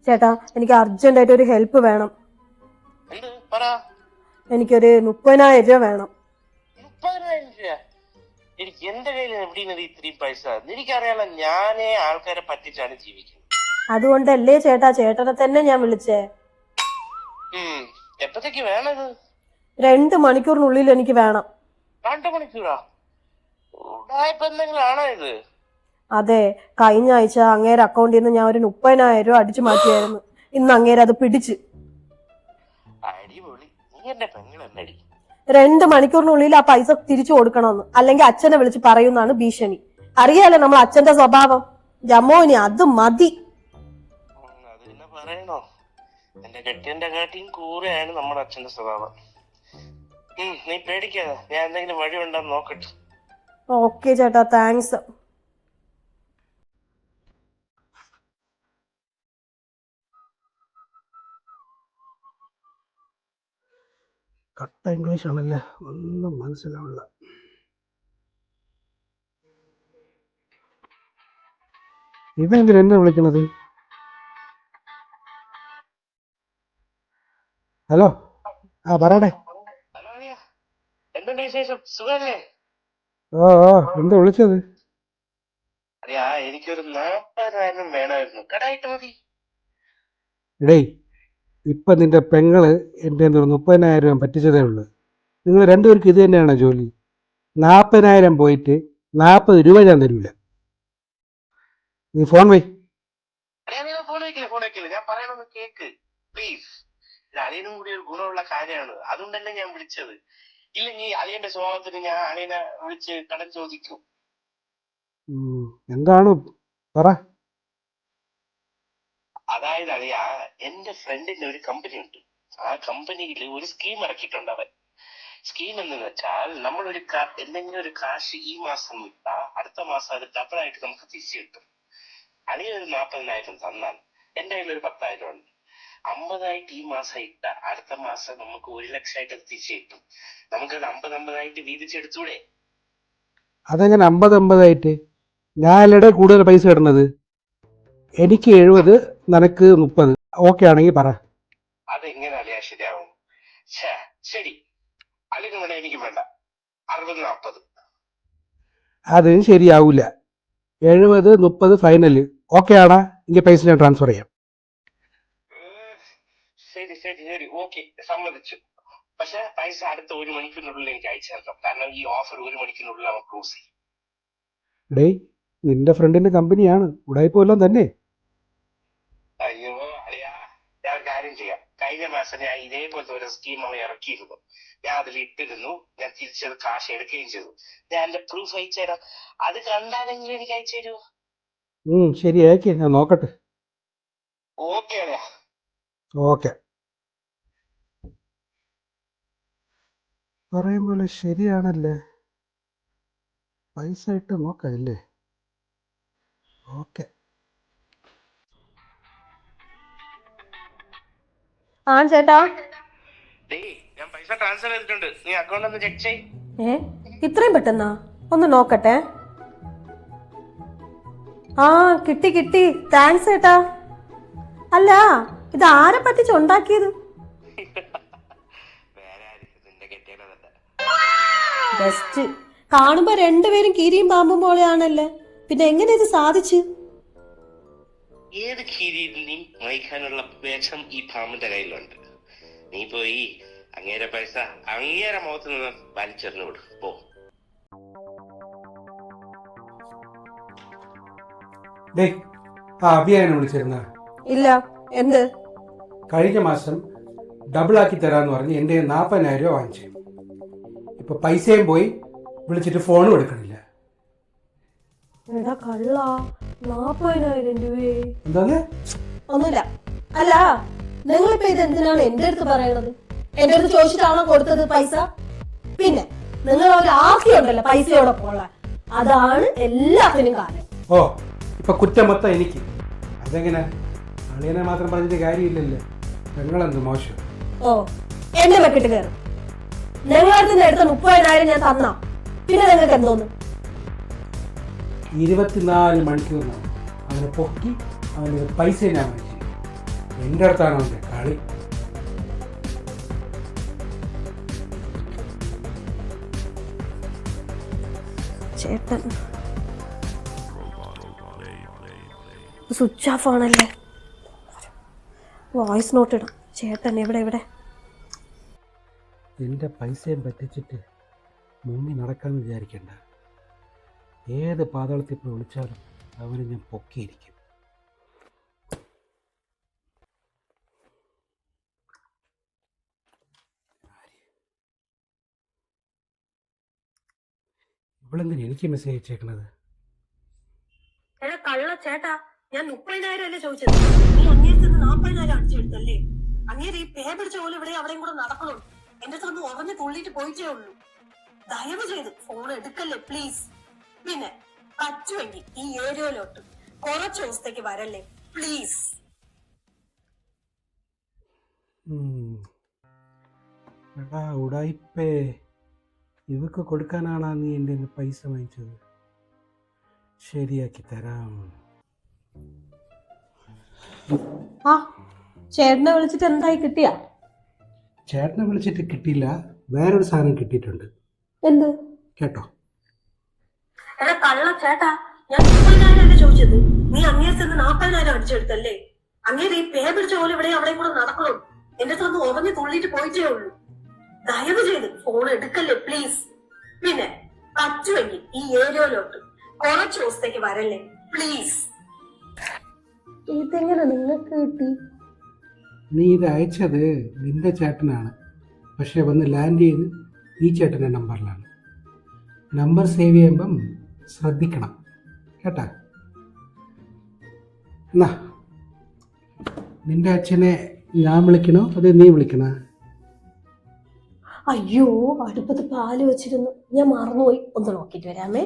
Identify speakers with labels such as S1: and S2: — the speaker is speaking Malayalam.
S1: ചേട്ടാ, എനിക്ക് അർജന്റായിട്ട് ഒരു ഹെൽപ്പ് വേണം. എനിക്കൊരു 30,000 രൂപ വേണം.
S2: 30,000 രൂപ? എനിക്ക് എന്റെ കയ്യിൽ എവിടെയാണ് ഇത്രയും പൈസ? എനിക്കറിയാലോ, ഞാനേ ആൾക്കാരെ പറ്റിച്ചാണ് ജീവിക്കുന്നത്.
S1: അതുകൊണ്ടല്ലേ ചേട്ടാ ചേട്ടനെ തന്നെ ഞാൻ വിളിച്ചേ.
S2: എപ്പത്തേക്ക് വേണത്?
S1: 2 മണിക്കൂറിനുള്ളിൽ എനിക്ക് വേണം.
S2: 2 മണിക്കൂറാ? എന്തെങ്കിലും ആണോ ഇത്?
S1: അതെ, കഴിഞ്ഞ ആഴ്ച അങ്ങേരെ അക്കൗണ്ടിൽ നിന്ന് ഞാൻ ഒരു 30,000 രൂപ അടിച്ചു മാറ്റിയായിരുന്നു. ഇന്ന് അങ്ങേരെ അത് പിടിച്ച്.
S2: അടിപൊളി. നീ എന്റെ പെങ്ങളെന്നടി.
S1: 2 മണിക്കൂറിനുള്ളിൽ ആ പൈസ തിരിച്ചു കൊടുക്കണമെന്ന്, അല്ലെങ്കിൽ അച്ഛനെ വിളിച്ച് പറയുന്നതാണ് ഭീഷണി. അറിയാലോ നമ്മൾ അച്ഛന്റെ സ്വഭാവം. ജമ്മോനി അത് മതി.
S2: അത് പിന്നെ പറയണോ? എന്റെ കെട്ടിയന്റെ കാട്ടിയും കൂടെയാണ് നമ്മുടെ അച്ഛന്റെ സ്വഭാവം. നീ പേടിക്കാതെ, ഞാൻ എന്തെങ്കിലും വഴി ഉണ്ടെന്ന് നോക്കട്ടെ.
S1: ഓക്കെ ചേട്ടാ, താങ്ക്സ്.
S3: കട്ട ഇംഗ്ലീഷ് ആണല്ലേ, ഒന്നും മനസ്സിലാവില്ല. ഇതെന്തിനാ എന്നെ വിളിക്കണത്? ഹലോ, പറയടേ.
S2: എന്തുണ്ട് വിശേഷം? സുഖല്ലേ?
S3: എന്താ വിളിച്ചത്?
S2: അറിയാ, എനിക്കൊരു 40,000 വേണമായിരുന്നു. കടായിട്ട് മതി.
S3: ഇടേ, ഇപ്പൊ നിന്റെ പെങ്ങള് എൻ്റെ 30,000 രൂപ പറ്റിച്ചതേ ഉള്ളൂ. നിങ്ങൾ രണ്ടുപേർക്ക് ഇത് തന്നെയാണോ ജോലി? 40,000 പോയിട്ട് 40 രൂപ ഞാൻ തരൂല. നീ ഫോൺ വൈ.
S2: ഫോൺ വെക്കില്ല. ഞാൻ പറയണമെന്ന് കേക്ക് പ്ലീസ്. അളിയനും കൂടി ഒരു ഗുണമുള്ള കാര്യമാണ്, അതുകൊണ്ടല്ലേ ഞാൻ വിളിച്ചത്. ഇല്ലെങ്കിൽ അളിയന്റെ സ്വഭാവത്തിന് ഞാൻ അളിയനെ വിളിച്ച് കടം ചോദിക്കും.
S3: എന്താണ് പറ.
S2: അതായത് അളിയ, എന്റെ ഫ്രണ്ടിന്റെ ഒരു കമ്പനി ഉണ്ട്. ആ കമ്പനിയിൽ ഒരു സ്കീം ഇറക്കിയിട്ടുണ്ട് അവൻ. സ്കീം എന്ന് വെച്ചാൽ, നമ്മളൊരു എന്തെങ്കിലും ഒരു കാശ് ഈ മാസം വിട്ടാ അടുത്ത മാസം അത് ഡബിളായിട്ട് നമുക്ക് തിരിച്ചു കിട്ടും. അളിയ ഒരു 40,000 തന്നാൽ എന്റെ കയ്യിൽ ഒരു 10,000 ഉണ്ട്. 50,000 ഈ മാസം ഇട്ട അടുത്ത മാസം നമുക്ക് 1,00,000 തിരിച്ചു കിട്ടും. നമുക്കത് 50-50 വീതിച്ചെടുത്തൂടെ?
S3: അതെങ്ങനെ 50-50? ഞാൻ അല്ലടെ കൂടുതൽ പൈസ ഇടുന്നത്. എനിക്ക് 70, നിനക്ക് 30. ഓക്കെ ആണെങ്കിൽ പറ.
S2: അതെങ്ങനെ അളിയാ ശരിയാവും? ശരി, അളിന് വേണ്ട, എനിക്ക് വേണ്ട. 60-40.
S3: അത് ശരിയാവൂല. 70-30 ഫൈനല്. ഓക്കെ ആണാ? എങ്കിൽ പൈസ ഞാൻ ട്രാൻസ്ഫർ ചെയ്യാം.
S2: ശരി, ഓക്കെ, സമ്മതിച്ചു. പക്ഷെ പൈസ അടുത്ത 1 മണിക്കൂറിനുള്ളിൽ എനിക്ക് അയച്ചു തരണം. കാരണം ഈ ഓഫർ 1 മണിക്കൂറിനുള്ളിൽ അവൻ ക്ലോസ് ചെയ്യും.
S3: ഡേ, നിന്റെ ഫ്രണ്ടിന്റെ കമ്പനിയാണ്, ഉടായിപ്പോല്ലാം തന്നെ.
S2: അയ്യോ അളിയാ, ഞാൻ ഒരു കാര്യം ചെയ്യാം. കഴിഞ്ഞ മാസം ഞാൻ ഇതേപോലത്തെ ഒരു സ്കീം അവൻ ഇറക്കിയിരുന്നു. ഞാൻ അതിൽ ഇട്ടിരുന്നു. ഞാൻ തിരിച്ചത് കാശ് എടുക്കുകയും ചെയ്തു. ഞാൻ എന്റെ പ്രൂഫ് അയച്ചു തരാം. അത് കണ്ടാലെങ്കിലും എനിക്ക് അയച്ചു തരുമോ?
S3: ശരി, അയക്കേ, ഞാൻ നോക്കട്ടെ.
S2: ഓക്കെ അളിയാ.
S3: ഓക്കെ. പറയും പോലെ ശരിയാണല്ലേ. പൈസ ഇട്ട് നോക്കല്ലേ. ഓക്കെ.
S1: ചേട്ടാ,
S2: ഞാൻ പൈസ ട്രാൻസ്ഫർ ചെയ്തിട്ടുണ്ട്. നീ അക്കൗണ്ട് ഒന്ന് ചെക്ക് ചെയ്.
S1: ഇത്രയും പെട്ടെന്നാ? ഒന്ന് നോക്കട്ടെ. കിട്ടി. താങ്ക്സ് ചേട്ടാ. അല്ല, ഇത് ആരെ പറ്റിച്ചുണ്ടാക്കിയത്? ബെസ്റ്റ്. കാണുമ്പോ രണ്ടുപേരും കീരിയും പാമ്പും പോലെയാണല്ലേ. പിന്നെ എങ്ങനെ ഇത് സാധിച്ചു?
S2: ഏത് കീരിയും വഹിക്കാനുള്ള വേഷം ഈ പാമ്പിന്റെ കയ്യിലുണ്ട്. നീ പോയി അങ്ങേരെ പൈസ അങ്ങേരെ മുഖത്ത് നിന്ന് വലിച്ചെറിഞ്ഞു വിടും. പോ.
S3: അഭിയാനെ വിളിച്ചിരുന്ന?
S1: ഇല്ല. എന്ത്?
S3: കഴിഞ്ഞ മാസം ഡബിൾ ആക്കി തരാന്ന് പറഞ്ഞ് എന്റെ 40,000 രൂപ വാങ്ങിച്ചു. ഇപ്പൊ പൈസയും പോയി, വിളിച്ചിട്ട് ഫോണും എടുക്കണില്ല.
S1: കള്ള 40,000 രൂപയെ?
S3: എന്താ?
S1: ഒന്നുമില്ല. അല്ല, നിങ്ങളിപ്പോ ഇത് എന്തിനാണ് എന്റെ അടുത്ത് പറയണത്? എന്റെ അടുത്ത് ചോദിച്ചിട്ടാണോ കൊടുത്തത് പൈസ? പിന്നെ നിങ്ങൾ ഒരു ആക്കിയുണ്ടല്ലോ പൈസയോടൊപ്പം ഉള്ള, അതാണ് എല്ലാത്തിനും കാര്യം.
S3: ഇപ്പൊ കുറ്റം മൊത്തം എനിക്ക്. അതെങ്ങനെ? അളിയനെ മാത്രം പറഞ്ഞിട്ട് കാര്യമില്ലല്ലോ. ഞങ്ങളെന്ത് മോശം.
S1: എന്റെ വെക്കിട്ട് കയറും. നിങ്ങളടുത്ത് എടുത്ത 30,000 ഞാൻ തന്നാ പിന്നെ നിങ്ങൾക്ക് എന്തോന്നു?
S3: 24 മണിക്കൂറിനാണ് അവനെ പൊക്കി അവന് പൈസ ഞാൻ വാങ്ങിച്ചു. എൻ്റെ അടുത്താണ് അവൻ്റെ കളി.
S1: ചേട്ടൻ സ്വിച്ച് ഓഫ് ആണല്ലേ. വോയിസ് നോട്ട് ഇടാം. ചേട്ടൻ എവിടെ?
S3: എൻ്റെ പൈസയും പറ്റിച്ചിട്ട് മുങ്ങി നടക്കാമെന്ന് വിചാരിക്കണ്ട. ഏത് പാതാളത്തിൽ പോയി വിളിച്ചാലും അവനെ ഞാൻ പൊക്കിയിരിക്കും. ഇവളെന്തിനാ എനിക്ക് മെസ്സേജ് അയച്ചേക്കണത്?
S1: കള്ള ചേട്ടാ, ഞാൻ 30,000 അല്ലേ ചോദിച്ചത്. നീ അങ്ങേര് 40,000 അടിച്ചെടുത്തല്ലേ. അങ്ങേര് ഈ പേ പിടിച്ച പോലെ ഇവിടെ അവിടെയും കൂടെ നടക്കണുള്ളൂ. എന്റെ അടുത്ത് ഉറഞ്ഞു തുള്ളിട്ട് പോയിട്ടേ ഉള്ളൂ. ദയവ് ചെയ്ത് ഫോൺ എടുക്കല്ലേ പ്ലീസ്. പിന്നെ പറ്റുമെങ്കിൽ ഈ ഏരിയയിലോട്ട് കുറച്ച് ദിവസത്തേക്ക് വരല്ലേ പ്ലീസ്.
S3: എടാ ഉടായിപ്പേ, ഇവക്ക് കൊടുക്കാനാണാ നീ എൻ്റെ പൈസ വാങ്ങിച്ചത്? ശരിയാക്കി തരാം.
S1: ആ ചേട്ടനെ വിളിച്ചിട്ട് എന്തായി, കിട്ടിയാ?
S3: ചേട്ടനെ വിളിച്ചിട്ട് കിട്ടിയില്ല, വേറൊരു സാധനം കിട്ടിയിട്ടുണ്ട്.
S1: എന്ത്?
S3: കേട്ടോ?
S1: കള്ള ചേട്ടാ, ഞാൻ 30,000 അല്ലേ ചോദിച്ചത്. നീ അങ്ങേര് 40,000 അടിച്ചെടുത്തല്ലേ. അങ്ങേര് ഈ പേ പിടിച്ച പോലെ ഇവിടെ അവിടെയും കൂടെ നടക്കണുള്ളൂ. എന്റെ അടുത്ത് ഉറഞ്ഞു തുള്ളിട്ട് പോയിട്ടേ ഉള്ളൂ. ദയവ് ചെയ്ത് ഫോൺ എടുക്കല്ലേ പ്ലീസ്. പിന്നെ പറ്റുമെങ്കിൽ ഈ ഏരിയയിലോട്ട് കുറച്ച് ദിവസത്തേക്ക് വരല്ലേ പ്ലീസ്. ഇതെങ്ങനെ നിങ്ങൾക്ക് കിട്ടി?
S3: നീ ഇത് അയച്ചത് നിന്റെ ചേട്ടനാണ്, പക്ഷെ വന്ന് ലാൻഡ് ചെയ്ത് ഈ ചേട്ടൻ്റെ നമ്പറിലാണ്. നമ്പർ സേവ് ചെയ്യുമ്പം ശ്രദ്ധിക്കണം കേട്ടാ. എന്നാ നിന്റെ അച്ഛനെ ഞാൻ വിളിക്കണോ അതേ നീ വിളിക്കണോ?
S1: അയ്യോ, അടുപ്പത്ത് പാല് വെച്ചിരുന്നു, ഞാൻ മറന്നുപോയി. ഒന്ന് നോക്കിട്ട് വരാമേ.